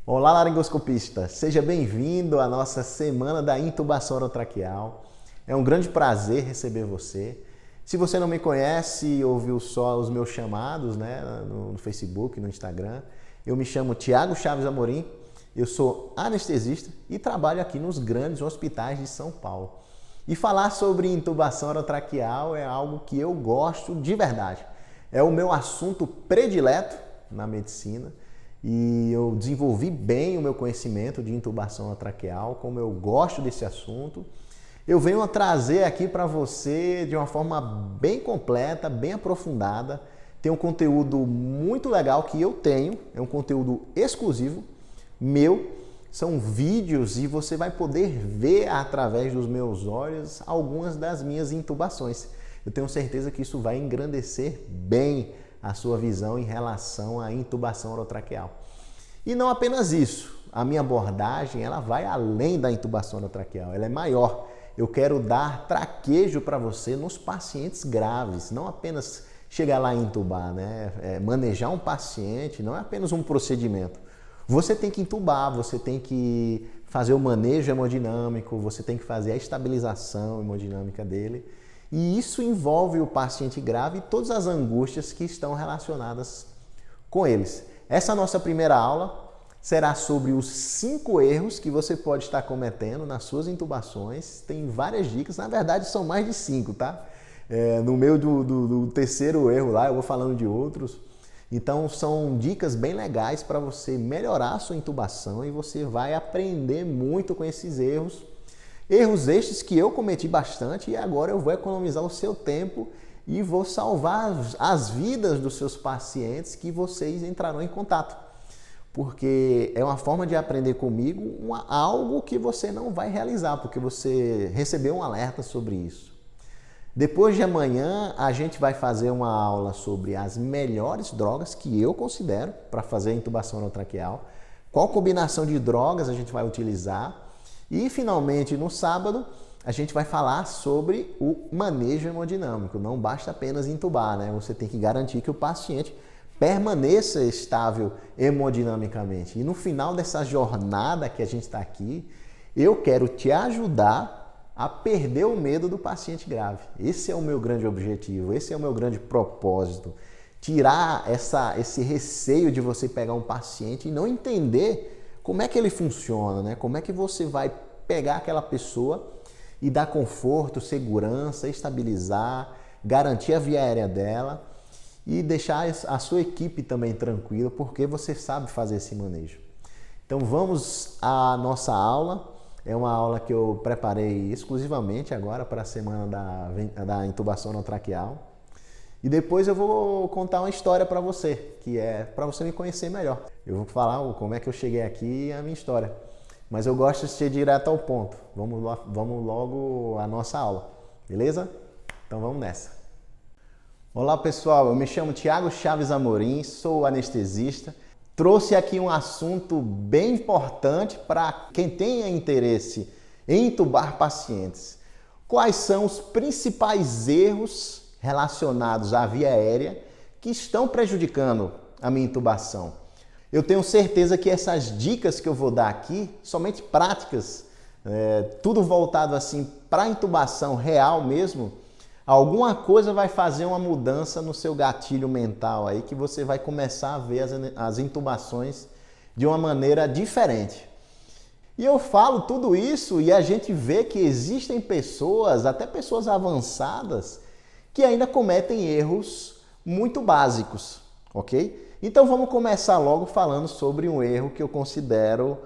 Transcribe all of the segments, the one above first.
Olá, laringoscopista! Seja bem-vindo à nossa semana da intubação orotraqueal. É um grande prazer receber você. Se você não me conhece, ouviu só os meus chamados, né, no Facebook, no Instagram, eu me chamo Thiago Chaves Amorim, eu sou anestesista e trabalho aqui nos grandes hospitais de São Paulo. E falar sobre intubação orotraqueal é algo que eu gosto de verdade. É o meu assunto predileto na medicina. E eu desenvolvi bem o meu conhecimento de intubação orotraqueal, como eu gosto desse assunto. Eu venho a trazer aqui para você de uma forma bem completa, bem aprofundada. Tem um conteúdo muito legal que eu tenho, é um conteúdo exclusivo meu. São vídeos e você vai poder ver através dos meus olhos algumas das minhas intubações. Eu tenho certeza que isso vai engrandecer bem a sua visão em relação à intubação orotraqueal. E não apenas isso, a minha abordagem ela vai além da intubação orotraqueal, ela é maior. Eu quero dar traquejo para você nos pacientes graves, não apenas chegar lá e intubar, né? Manejar um paciente não é apenas um procedimento. Você tem que intubar, você tem que fazer o manejo hemodinâmico, você tem que fazer a estabilização hemodinâmica dele. E isso envolve o paciente grave e todas as angústias que estão relacionadas com eles. Essa nossa primeira aula será sobre os 5 erros que você pode estar cometendo nas suas intubações. Tem várias dicas, na verdade são mais de 5, tá? No meio do terceiro erro lá eu vou falando de outros. Então são dicas bem legais para você melhorar a sua intubação e você vai aprender muito com esses erros. Erros estes que eu cometi bastante e agora eu vou economizar o seu tempo e vou salvar as vidas dos seus pacientes que vocês entrarão em contato. Porque é uma forma de aprender comigo algo que você não vai realizar, porque você recebeu um alerta sobre isso. Depois de amanhã a gente vai fazer uma aula sobre as melhores drogas que eu considero para fazer a intubação orotraqueal. Qual combinação de drogas a gente vai utilizar. E, finalmente, no sábado, a gente vai falar sobre o manejo hemodinâmico. Não basta apenas intubar, né? Você tem que garantir que o paciente permaneça estável hemodinamicamente. E no final dessa jornada que a gente está aqui, eu quero te ajudar a perder o medo do paciente grave. Esse é o meu grande objetivo, esse é o meu grande propósito. Tirar esse receio de você pegar um paciente e não entender como é que ele funciona, né? Como é que você vai pegar aquela pessoa e dar conforto, segurança, estabilizar, garantir a via aérea dela e deixar a sua equipe também tranquila, porque você sabe fazer esse manejo. Então vamos à nossa aula. É uma aula que eu preparei exclusivamente agora para a semana da intubação orotraqueal. E depois eu vou contar uma história para você, que é para você me conhecer melhor. Eu vou falar como é que eu cheguei aqui e a minha história. Mas eu gosto de ser direto ao ponto. Vamos logo à nossa aula, beleza? Então vamos nessa. Olá pessoal, eu me chamo Thiago Chaves Amorim, sou anestesista. Trouxe aqui um assunto bem importante para quem tenha interesse em intubar pacientes. Quais são os principais erros relacionados à via aérea que estão prejudicando a minha intubação? Eu tenho certeza que essas dicas que eu vou dar aqui, somente práticas, tudo voltado assim para a intubação real mesmo, alguma coisa vai fazer uma mudança no seu gatilho mental aí, que você vai começar a ver as intubações de uma maneira diferente. E eu falo tudo isso e a gente vê que existem pessoas, até pessoas avançadas, que ainda cometem erros muito básicos, ok? Então vamos começar logo falando sobre um erro que eu considero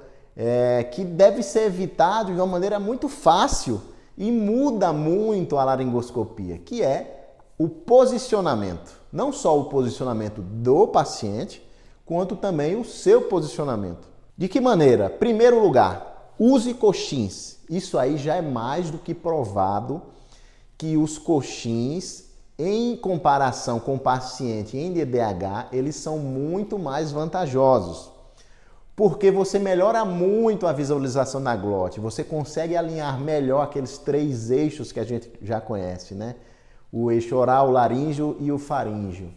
que deve ser evitado de uma maneira muito fácil e muda muito a laringoscopia, que é o posicionamento. Não só o posicionamento do paciente, quanto também o seu posicionamento. De que maneira? Primeiro lugar, use coxins. Isso aí já é mais do que provado que os coxins, em comparação com o paciente em DDH, eles são muito mais vantajosos. Porque você melhora muito a visualização da glote, você consegue alinhar melhor aqueles 3 eixos que a gente já conhece, né? O eixo oral, o laríngeo e o faríngeo.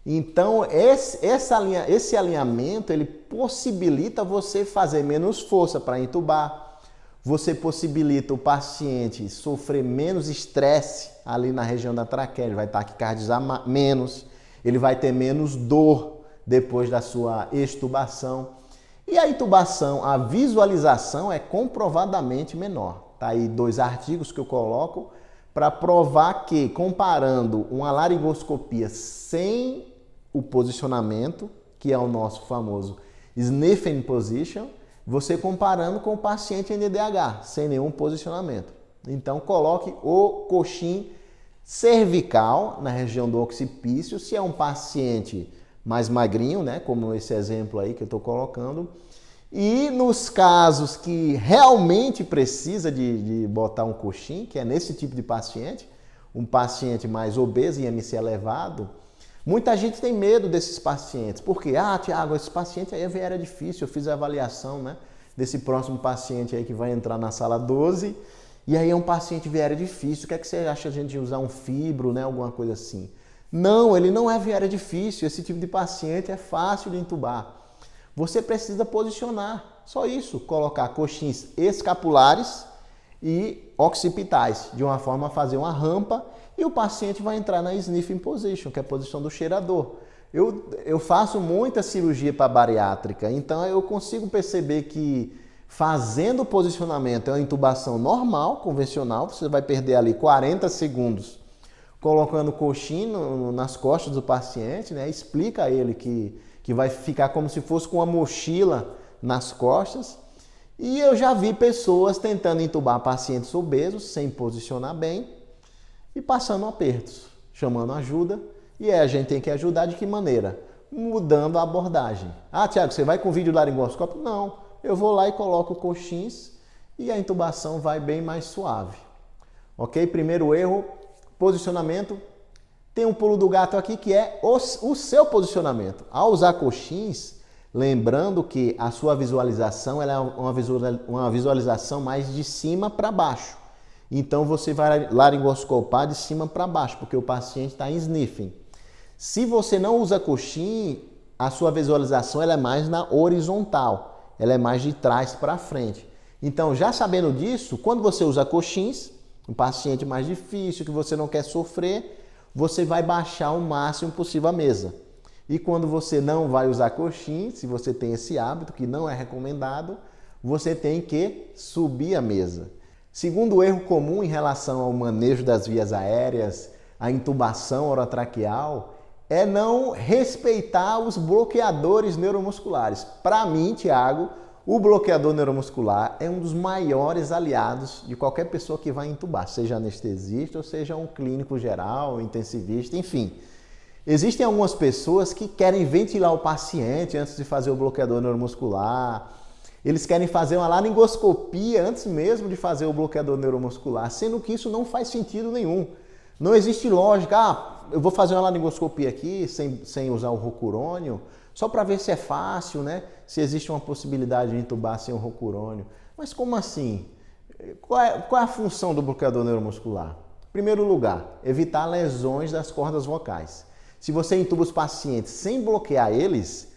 Então, esse alinhamento, ele possibilita você fazer menos força para entubar, você possibilita o paciente sofrer menos estresse ali na região da traqueia, ele vai taquicardizar menos, ele vai ter menos dor depois da sua extubação. E a intubação, a visualização é comprovadamente menor. Tá aí 2 artigos que eu coloco para provar que, comparando uma laringoscopia sem o posicionamento, que é o nosso famoso sniffing position, você comparando com o paciente em DDH, sem nenhum posicionamento. Então, coloque o coxim cervical na região do occipício, se é um paciente mais magrinho, né, como esse exemplo aí que eu estou colocando. E nos casos que realmente precisa de botar um coxim, que é nesse tipo de paciente, um paciente mais obeso e IMC elevado, muita gente tem medo desses pacientes. Por quê? Tiago, esse paciente aí era difícil, eu fiz a avaliação, né, desse próximo paciente aí que vai entrar na sala 12, e aí é um paciente viária difícil, o que é que você acha de a gente usar um fibro, né, alguma coisa assim? Não, ele não é viária difícil, esse tipo de paciente é fácil de intubar. Você precisa posicionar, só isso, colocar coxins escapulares e occipitais, de uma forma a fazer uma rampa, e o paciente vai entrar na sniffing position, que é a posição do cheirador. Eu faço muita cirurgia para bariátrica, então eu consigo perceber que fazendo o posicionamento é uma intubação normal, convencional, você vai perder ali 40 segundos colocando o coxim nas costas do paciente, né? Explica a ele que vai ficar como se fosse com uma mochila nas costas. E eu já vi pessoas tentando intubar pacientes obesos sem posicionar bem e passando apertos, chamando ajuda. E aí a gente tem que ajudar de que maneira? Mudando a abordagem. Tiago, você vai com vídeo laringoscópio? Não, eu vou lá e coloco coxins e a intubação vai bem mais suave. Ok? Primeiro erro, posicionamento. Tem um pulo do gato aqui que é o seu posicionamento. Ao usar coxins, lembrando que a sua visualização ela é uma visualização mais de cima para baixo. Então você vai laringoscopar de cima para baixo, porque o paciente está em sniffing. Se você não usa coxim, a sua visualização ela é mais na horizontal, ela é mais de trás para frente. Então, já sabendo disso, quando você usa coxins, um paciente mais difícil, que você não quer sofrer, você vai baixar o máximo possível a mesa. E quando você não vai usar coxim, se você tem esse hábito, que não é recomendado, você tem que subir a mesa. Segundo erro comum em relação ao manejo das vias aéreas, a intubação orotraqueal, é não respeitar os bloqueadores neuromusculares. Para mim, Tiago, o bloqueador neuromuscular é um dos maiores aliados de qualquer pessoa que vai intubar, seja anestesista ou seja um clínico geral, intensivista, enfim. Existem algumas pessoas que querem ventilar o paciente antes de fazer o bloqueador neuromuscular. Eles querem fazer uma laringoscopia antes mesmo de fazer o bloqueador neuromuscular, sendo que isso não faz sentido nenhum. Não existe lógica, eu vou fazer uma laringoscopia aqui sem usar o rocurônio, só para ver se é fácil, né? Se existe uma possibilidade de intubar sem o rocurônio. Mas como assim? Qual é a função do bloqueador neuromuscular? Em primeiro lugar, evitar lesões das cordas vocais. Se você intuba os pacientes sem bloquear eles,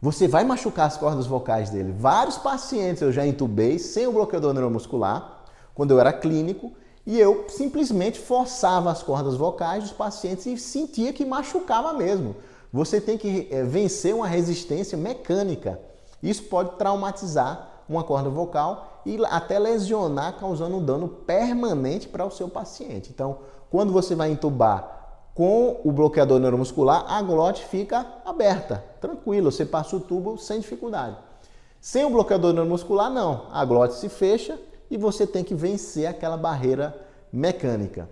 você vai machucar as cordas vocais dele. Vários pacientes eu já intubei sem o bloqueador neuromuscular, quando eu era clínico, e eu simplesmente forçava as cordas vocais dos pacientes e sentia que machucava mesmo. Você tem que vencer uma resistência mecânica. Isso pode traumatizar uma corda vocal e até lesionar, causando um dano permanente para o seu paciente. Então, quando você vai intubar com o bloqueador neuromuscular, a glote fica aberta, tranquilo, você passa o tubo sem dificuldade. Sem o bloqueador neuromuscular, não. A glote se fecha e você tem que vencer aquela barreira mecânica.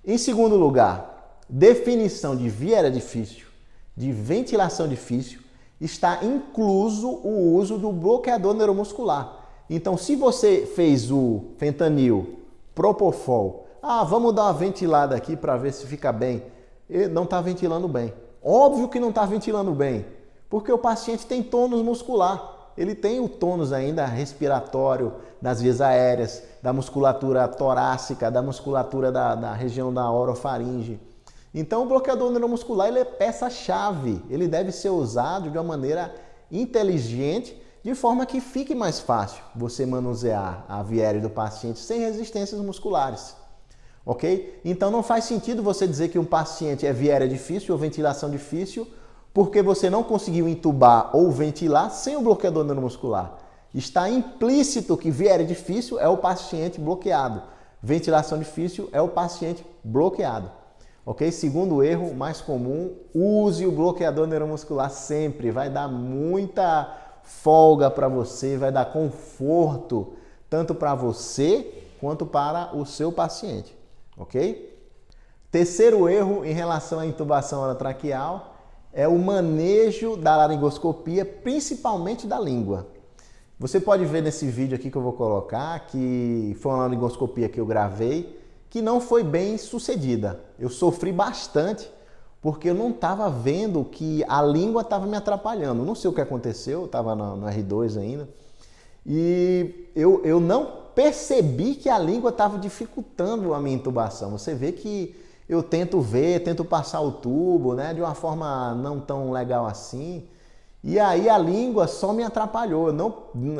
Em segundo lugar, definição de via aérea difícil, de ventilação difícil, está incluso o uso do bloqueador neuromuscular. Então, se você fez o fentanil, propofol, vamos dar uma ventilada aqui para ver se fica bem. Ele não está ventilando bem. Óbvio que não está ventilando bem, porque o paciente tem tônus muscular. Ele tem o tônus ainda respiratório das vias aéreas, da musculatura torácica, da musculatura da região da orofaringe. Então, o bloqueador neuromuscular ele é peça-chave, ele deve ser usado de uma maneira inteligente, de forma que fique mais fácil você manusear a viére do paciente sem resistências musculares, ok? Então, não faz sentido você dizer que um paciente é viéria difícil ou ventilação difícil, porque você não conseguiu intubar ou ventilar sem o bloqueador neuromuscular. Está implícito que viéria difícil é o paciente bloqueado, ventilação difícil é o paciente bloqueado. Ok? Segundo erro mais comum, use o bloqueador neuromuscular sempre. Vai dar muita folga para você, vai dar conforto tanto para você quanto para o seu paciente. Ok? Terceiro erro em relação à intubação orotraqueal é o manejo da laringoscopia, principalmente da língua. Você pode ver nesse vídeo aqui que eu vou colocar que foi uma laringoscopia que eu gravei que não foi bem sucedida. Eu sofri bastante porque eu não estava vendo que a língua estava me atrapalhando. Não sei o que aconteceu, eu estava no R2 ainda. E eu não percebi que a língua estava dificultando a minha intubação. Você vê que eu tento passar o tubo, né, de uma forma não tão legal assim. E aí a língua só me atrapalhou.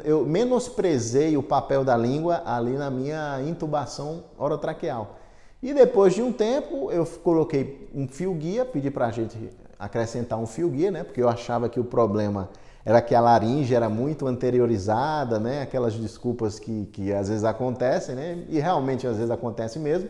Eu menosprezei o papel da língua ali na minha intubação orotraqueal. E depois de um tempo eu coloquei um fio guia, pedi para a gente acrescentar um fio guia, né? Porque eu achava que o problema era que a laringe era muito anteriorizada, né? Aquelas desculpas que às vezes acontecem, né? E realmente às vezes acontece mesmo.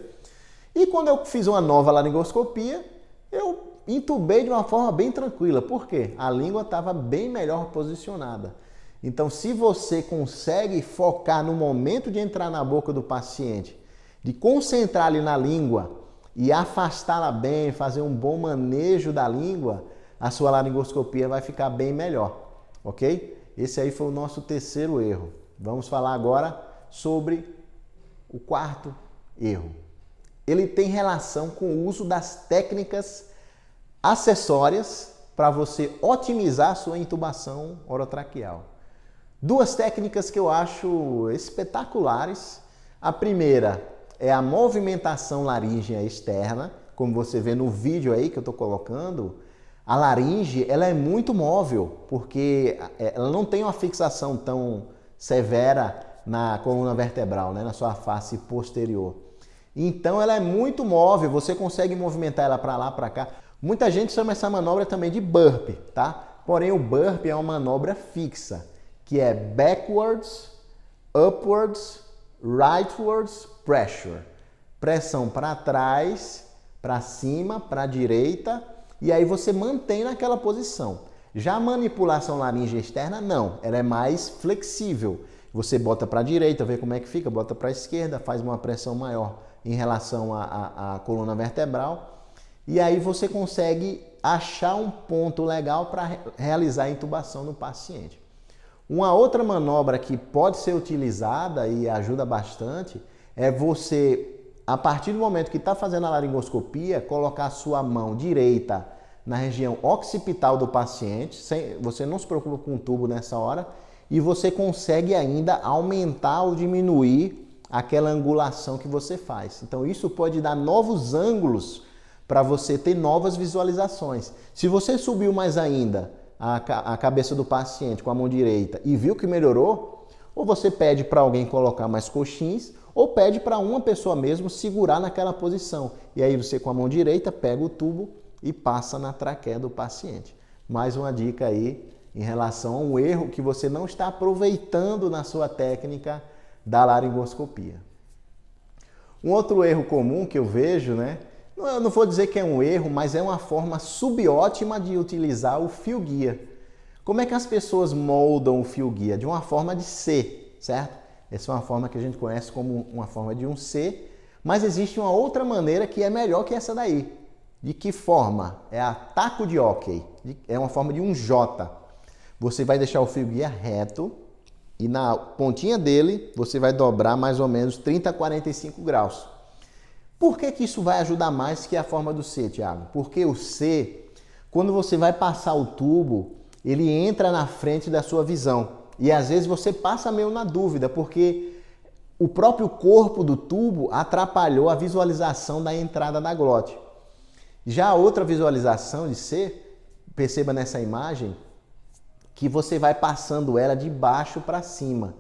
E quando eu fiz uma nova laringoscopia, eu intubei de uma forma bem tranquila. Por quê? A língua estava bem melhor posicionada. Então, se você consegue focar no momento de entrar na boca do paciente, de concentrar ali na língua e afastá-la bem, fazer um bom manejo da língua, a sua laringoscopia vai ficar bem melhor, ok? Esse aí foi o nosso terceiro erro. Vamos falar agora sobre o quarto erro. Ele tem relação com o uso das técnicas acessórias para você otimizar a sua intubação orotraqueal. Duas técnicas que eu acho espetaculares. A primeira é a movimentação laríngea externa, como você vê no vídeo aí que eu estou colocando. A laringe ela é muito móvel, porque ela não tem uma fixação tão severa na coluna vertebral, né, na sua face posterior. Então ela é muito móvel, você consegue movimentar ela para lá, para cá. Muita gente chama essa manobra também de burpee, tá? Porém o burpee é uma manobra fixa, que é backwards, upwards, rightwards, pressure. Pressão para trás, para cima, para a direita, e aí você mantém naquela posição. Já a manipulação laríngea externa, não, ela é mais flexível. Você bota para a direita, vê como é que fica, bota para a esquerda, faz uma pressão maior em relação à coluna vertebral, e aí você consegue achar um ponto legal para realizar a intubação no paciente. Uma outra manobra que pode ser utilizada e ajuda bastante é você, a partir do momento que está fazendo a laringoscopia, colocar a sua mão direita na região occipital do paciente, você não se preocupa com o tubo nessa hora, e você consegue ainda aumentar ou diminuir aquela angulação que você faz. Então isso pode dar novos ângulos para você ter novas visualizações. Se você subiu mais ainda a cabeça do paciente com a mão direita e viu que melhorou, ou você pede para alguém colocar mais coxins, ou pede para uma pessoa mesmo segurar naquela posição. E aí você com a mão direita pega o tubo e passa na traqueia do paciente. Mais uma dica aí em relação a um erro que você não está aproveitando na sua técnica da laringoscopia. Um outro erro comum que eu vejo, né? Eu não vou dizer que é um erro, mas é uma forma subótima de utilizar o fio guia. Como é que as pessoas moldam o fio guia? De uma forma de C, certo? Essa é uma forma que a gente conhece como uma forma de um C, mas existe uma outra maneira que é melhor que essa daí. De que forma? É a taco de hóquei. É uma forma de um J. Você vai deixar o fio guia reto e na pontinha dele você vai dobrar mais ou menos 30 a 45 graus. Por que isso vai ajudar mais que a forma do C, Thiago? Porque o C, quando você vai passar o tubo, ele entra na frente da sua visão. E às vezes você passa meio na dúvida, porque o próprio corpo do tubo atrapalhou a visualização da entrada da glote. Já a outra visualização de C, perceba nessa imagem que você vai passando ela de baixo para cima.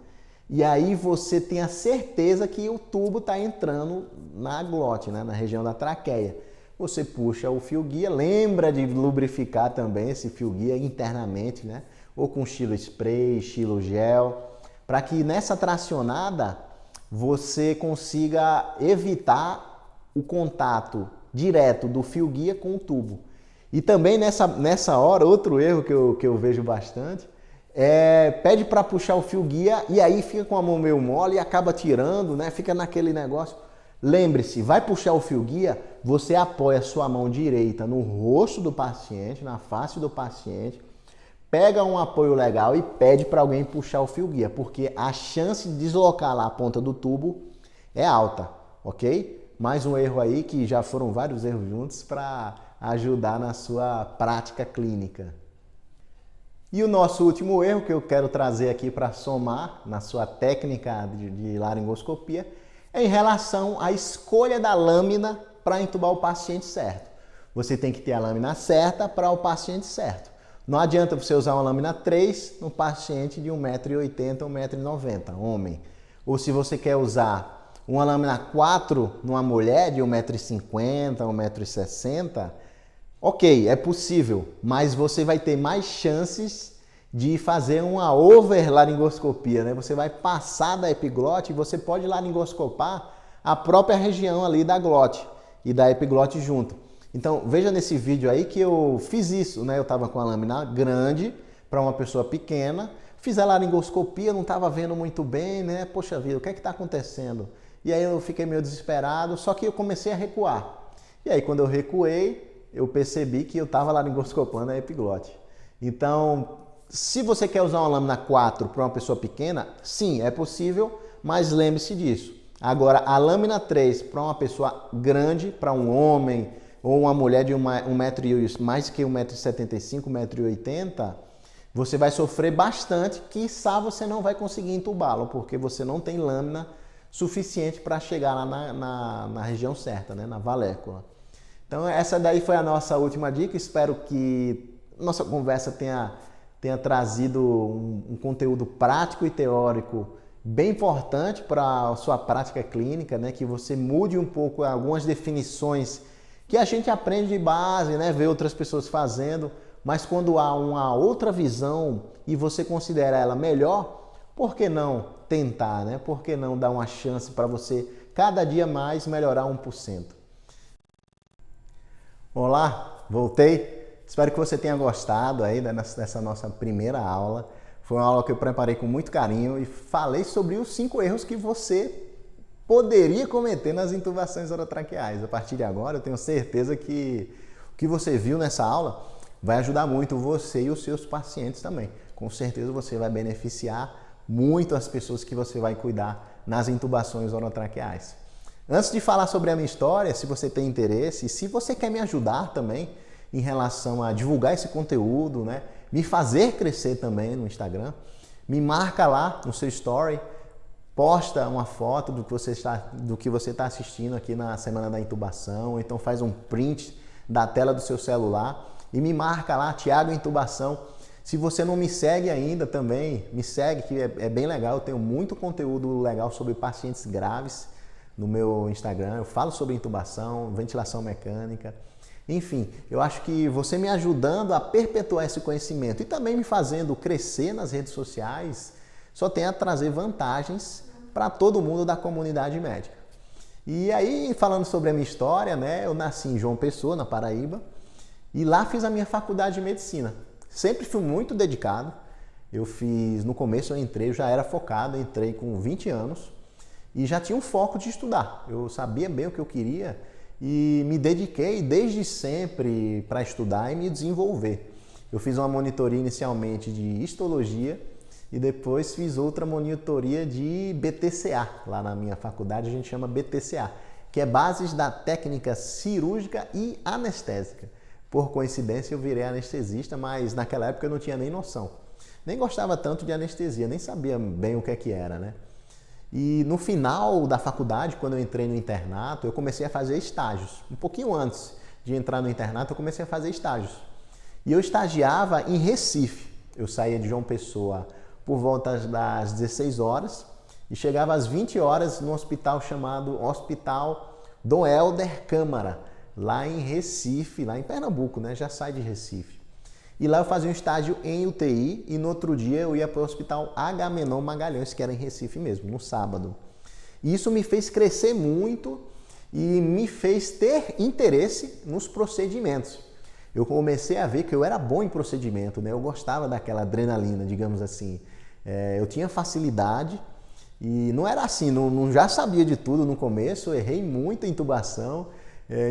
E aí você tem a certeza que o tubo está entrando na glote, né? Na região da traqueia. Você puxa o fio guia, lembra de lubrificar também esse fio guia internamente, né? Ou com estilo spray, estilo gel, para que nessa tracionada você consiga evitar o contato direto do fio guia com o tubo. E também nessa hora, outro erro que eu vejo bastante, pede para puxar o fio guia e aí fica com a mão meio mole e acaba tirando, né? Fica naquele negócio. Lembre-se, vai puxar o fio guia, você apoia a sua mão direita no rosto do paciente, na face do paciente, pega um apoio legal e pede para alguém puxar o fio guia, porque a chance de deslocar lá a ponta do tubo é alta, ok? Mais um erro aí, que já foram vários erros juntos, para ajudar na sua prática clínica. E o nosso último erro que eu quero trazer aqui para somar na sua técnica de laringoscopia é em relação à escolha da lâmina para entubar o paciente certo. Você tem que ter a lâmina certa para o paciente certo. Não adianta você usar uma lâmina 3 no paciente de 1,80m ou 1,90m, homem. Ou se você quer usar uma lâmina 4 numa mulher de 1,50m, 1,60m, ok, é possível, mas você vai ter mais chances de fazer uma overlaringoscopia, né? Você vai passar da epiglote e você pode laringoscopar a própria região ali da glote e da epiglote junto. Então, veja nesse vídeo aí que eu fiz isso, né? Eu estava com a lâmina grande para uma pessoa pequena, fiz a laringoscopia, não estava vendo muito bem, né? Poxa vida, o que é que está acontecendo? E aí eu fiquei meio desesperado, só que eu comecei a recuar. E aí quando eu recuei, eu percebi que eu estava laringoscopando a epiglote. Então, se você quer usar uma lâmina 4 para uma pessoa pequena, sim, é possível, mas lembre-se disso. Agora, a lâmina 3 para uma pessoa grande, para um homem ou uma mulher de mais que 1,75m, 1,80m, você vai sofrer bastante, quiçá você não vai conseguir entubá-lo, porque você não tem lâmina suficiente para chegar lá na região certa, né, na valécula. Então essa daí foi a nossa última dica. Espero que nossa conversa tenha trazido um conteúdo prático e teórico bem importante para a sua prática clínica, né? Que você mude um pouco algumas definições que a gente aprende de base, né? Vê outras pessoas fazendo, mas quando há uma outra visão e você considera ela melhor, por que não tentar, né? Por que não dar uma chance para você cada dia mais melhorar 1%? Olá, voltei. Espero que você tenha gostado aí dessa nossa primeira aula. Foi uma aula que eu preparei com muito carinho e falei sobre os 5 erros que você poderia cometer nas intubações orotraqueais. A partir de agora, eu tenho certeza que o que você viu nessa aula vai ajudar muito você e os seus pacientes também. Com certeza você vai beneficiar muito as pessoas que você vai cuidar nas intubações orotraqueais. Antes de falar sobre a minha história, se você tem interesse, e se você quer me ajudar também em relação a divulgar esse conteúdo, né, me fazer crescer também no Instagram, me marca lá no seu story, posta uma foto do que você está assistindo aqui na Semana da Intubação, ou então faz um print da tela do seu celular e me marca lá, Thiago Intubação. Se você não me segue ainda também, me segue, que é bem legal. Eu tenho muito conteúdo legal sobre pacientes graves no meu Instagram. Eu falo sobre intubação, ventilação mecânica. Enfim, eu acho que você me ajudando a perpetuar esse conhecimento e também me fazendo crescer nas redes sociais, só tem a trazer vantagens para todo mundo da comunidade médica. E aí, falando sobre a minha história, né, eu nasci em João Pessoa, na Paraíba, e lá fiz a minha faculdade de medicina. Sempre fui muito dedicado. No começo eu já era focado, entrei com 20 anos e já tinha um foco de estudar. Eu sabia bem o que eu queria e me dediquei desde sempre para estudar e me desenvolver. Eu fiz uma monitoria inicialmente de histologia e depois fiz outra monitoria de BTCA. Lá na minha faculdade a gente chama BTCA, que é Bases da Técnica Cirúrgica e Anestésica. Por coincidência eu virei anestesista, mas naquela época eu não tinha nem noção. Nem gostava tanto de anestesia, nem sabia bem o que era, né? E no final da faculdade, quando eu entrei no internato, eu comecei a fazer estágios, um pouquinho antes de entrar no internato, eu comecei a fazer estágios. E eu estagiava em Recife. Eu saía de João Pessoa por volta das 16 horas e chegava às 20 horas no hospital chamado Hospital Dom Helder Câmara, lá em Recife, lá em Pernambuco, né? Já sai de Recife. E lá eu fazia um estágio em UTI e no outro dia eu ia para o Hospital Agamenon Magalhães, que era em Recife mesmo, no sábado. E isso me fez crescer muito e me fez ter interesse nos procedimentos. Eu comecei a ver que eu era bom em procedimento, né? Eu gostava daquela adrenalina, digamos assim. Eu tinha facilidade e não era assim, não já sabia de tudo no começo, eu errei muita intubação.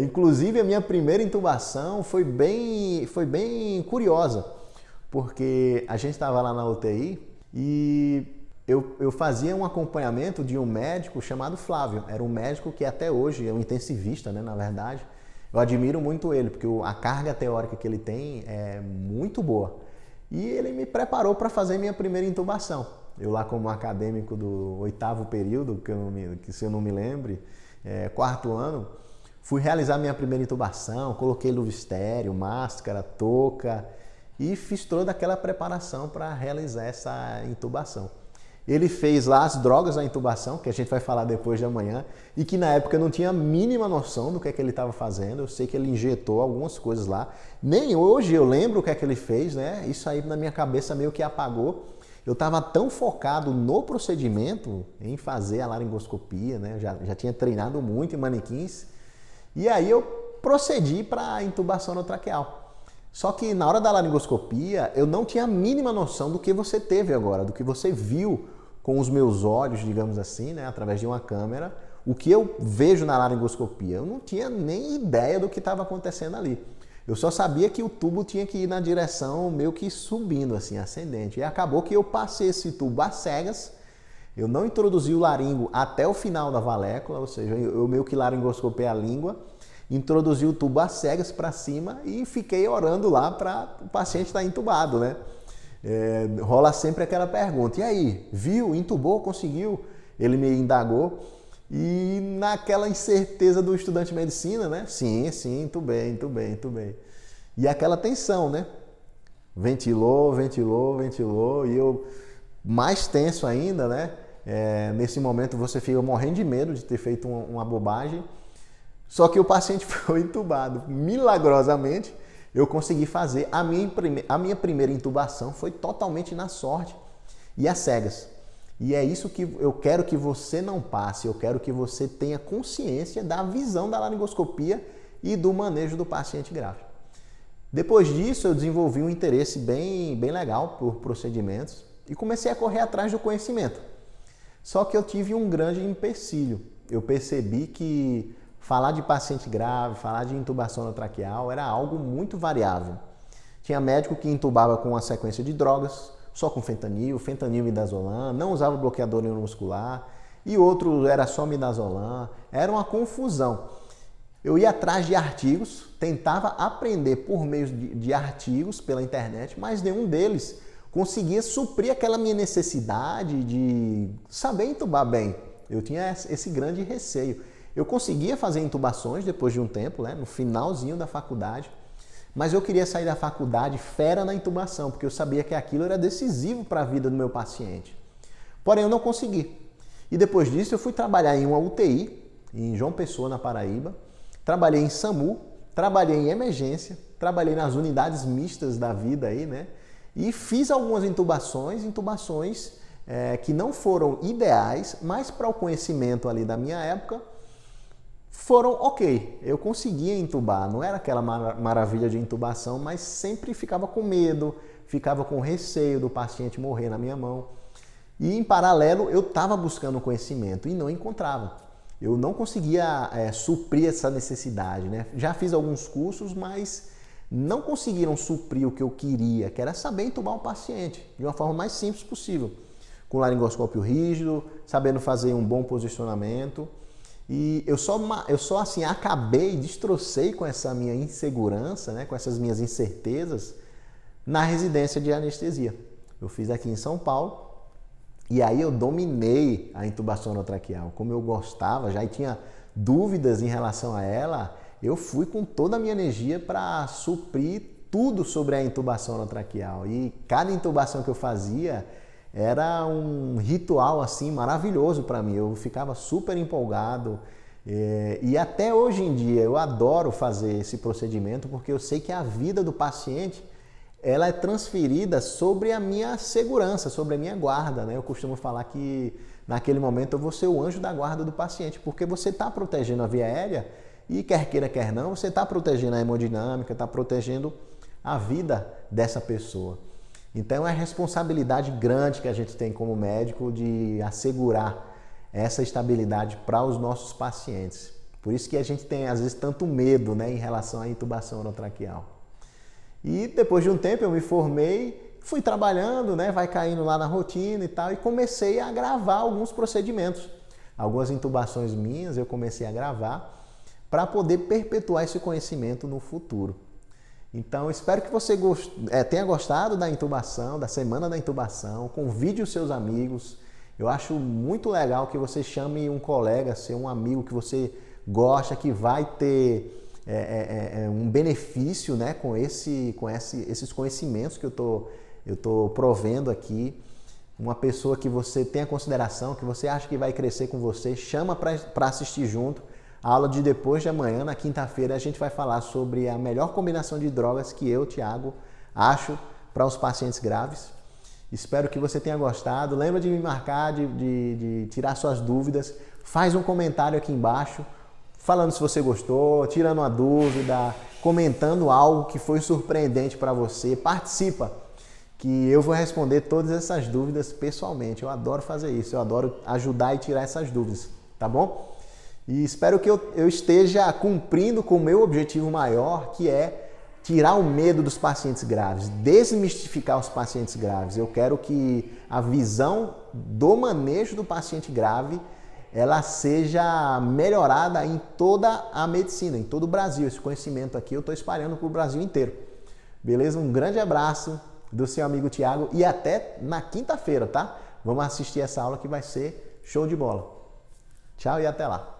Inclusive a minha primeira intubação foi bem curiosa, porque a gente estava lá na UTI e eu fazia um acompanhamento de um médico chamado Flávio. Era um médico que até hoje é um intensivista, né, na verdade. Eu admiro muito ele, porque a carga teórica que ele tem é muito boa. E ele me preparou para fazer minha primeira intubação. Eu lá como acadêmico do 8º período, que se eu não me lembre, 4º ano, fui realizar minha primeira intubação, coloquei luva estéreo, máscara, touca e fiz toda aquela preparação para realizar essa intubação. Ele fez lá as drogas da intubação, que a gente vai falar depois de amanhã, e que na época eu não tinha a mínima noção do que é que ele estava fazendo. Eu sei que ele injetou algumas coisas lá. Nem hoje eu lembro o que é que ele fez, né? Isso aí na minha cabeça meio que apagou. Eu estava tão focado no procedimento, em fazer a laringoscopia, né? Eu já tinha treinado muito em manequins. E aí eu procedi para a intubação orotraqueal. Só que na hora da laringoscopia eu não tinha a mínima noção do que você teve agora, do que você viu com os meus olhos, digamos assim, né, através de uma câmera, o que eu vejo na laringoscopia. Eu não tinha nem ideia do que estava acontecendo ali. Eu só sabia que o tubo tinha que ir na direção meio que subindo, assim, ascendente. E acabou que eu passei esse tubo às cegas, eu não introduzi o laringo até o final da valécula, ou seja, eu meio que laringoscopei a língua, introduzi o tubo às cegas para cima e fiquei orando lá para o paciente estar entubado, né? Rola sempre aquela pergunta, e aí, viu, intubou, conseguiu? Ele me indagou e naquela incerteza do estudante de medicina, né? Sim, intubei. E aquela tensão, né? Ventilou e eu mais tenso ainda, né? Nesse momento você fica morrendo de medo de ter feito uma bobagem. Só que o paciente foi intubado. Milagrosamente, eu consegui fazer a minha primeira intubação, foi totalmente na sorte e às cegas. E é isso que eu quero que você não passe, eu quero que você tenha consciência da visão da laringoscopia e do manejo do paciente grave. Depois disso, eu desenvolvi um interesse bem legal por procedimentos e comecei a correr atrás do conhecimento. Só que eu tive um grande empecilho. Eu percebi que falar de paciente grave, falar de intubação orotraqueal era algo muito variável. Tinha médico que intubava com uma sequência de drogas, só com fentanil e midazolam, não usava bloqueador neuromuscular, e outro era só midazolam. Era uma confusão. Eu ia atrás de artigos, tentava aprender por meio de artigos pela internet, mas nenhum deles conseguia suprir aquela minha necessidade de saber intubar bem. Eu tinha esse grande receio. Eu conseguia fazer intubações depois de um tempo, né, no finalzinho da faculdade, mas eu queria sair da faculdade fera na intubação, porque eu sabia que aquilo era decisivo para a vida do meu paciente. Porém, eu não consegui. E depois disso, eu fui trabalhar em uma UTI, em João Pessoa, na Paraíba, trabalhei em SAMU, trabalhei em emergência, trabalhei nas unidades mistas da vida aí, né, e fiz algumas intubações que não foram ideais, mas para o conhecimento ali da minha época, foram ok. Eu conseguia intubar, não era aquela maravilha de intubação, mas sempre ficava com medo, ficava com receio do paciente morrer na minha mão. E em paralelo eu estava buscando conhecimento e não encontrava. Eu não conseguia suprir essa necessidade, né? Já fiz alguns cursos, mas não conseguiram suprir o que eu queria, que era saber intubar um paciente de uma forma mais simples possível. Com laringoscópio rígido, sabendo fazer um bom posicionamento. E eu só assim acabei, destrocei com essa minha insegurança, né, com essas minhas incertezas na residência de anestesia. Eu fiz aqui em São Paulo e aí eu dominei a intubação orotraqueal. Como eu gostava, já tinha dúvidas em relação a ela, eu fui com toda a minha energia para suprir tudo sobre a intubação orotraqueal. E cada intubação que eu fazia era um ritual assim maravilhoso para mim. Eu ficava super empolgado. E até hoje em dia eu adoro fazer esse procedimento porque eu sei que a vida do paciente ela é transferida sobre a minha segurança, sobre a minha guarda, né? Eu costumo falar que naquele momento eu vou ser o anjo da guarda do paciente, porque você está protegendo a via aérea e quer queira, quer não, você está protegendo a hemodinâmica, está protegendo a vida dessa pessoa. Então é uma responsabilidade grande que a gente tem como médico de assegurar essa estabilidade para os nossos pacientes. Por isso que a gente tem às vezes tanto medo, né, em relação à intubação orotraqueal. E depois de um tempo eu me formei, fui trabalhando, né, vai caindo lá na rotina e tal, e comecei a gravar alguns procedimentos. Algumas intubações minhas eu comecei a gravar para poder perpetuar esse conhecimento no futuro. Então, espero que você tenha gostado da intubação, da semana da intubação. Convide os seus amigos. Eu acho muito legal que você chame um colega, um amigo que você gosta, que vai ter um benefício, né, com esses conhecimentos que eu tô provendo aqui. Uma pessoa que você tenha consideração, que você acha que vai crescer com você, chama para assistir junto. A aula de depois de amanhã, na quinta-feira, a gente vai falar sobre a melhor combinação de drogas que eu, Thiago, acho para os pacientes graves. Espero que você tenha gostado. Lembra de me marcar, de tirar suas dúvidas. Faz um comentário aqui embaixo, falando se você gostou, tirando uma dúvida, comentando algo que foi surpreendente para você. Participa, que eu vou responder todas essas dúvidas pessoalmente. Eu adoro fazer isso, eu adoro ajudar e tirar essas dúvidas, tá bom? E espero que eu esteja cumprindo com o meu objetivo maior, que é tirar o medo dos pacientes graves, desmistificar os pacientes graves. Eu quero que a visão do manejo do paciente grave ela seja melhorada em toda a medicina, em todo o Brasil. Esse conhecimento aqui eu estou espalhando para o Brasil inteiro. Beleza? Um grande abraço do seu amigo Thiago e até na quinta-feira, tá? Vamos assistir essa aula que vai ser show de bola. Tchau e até lá.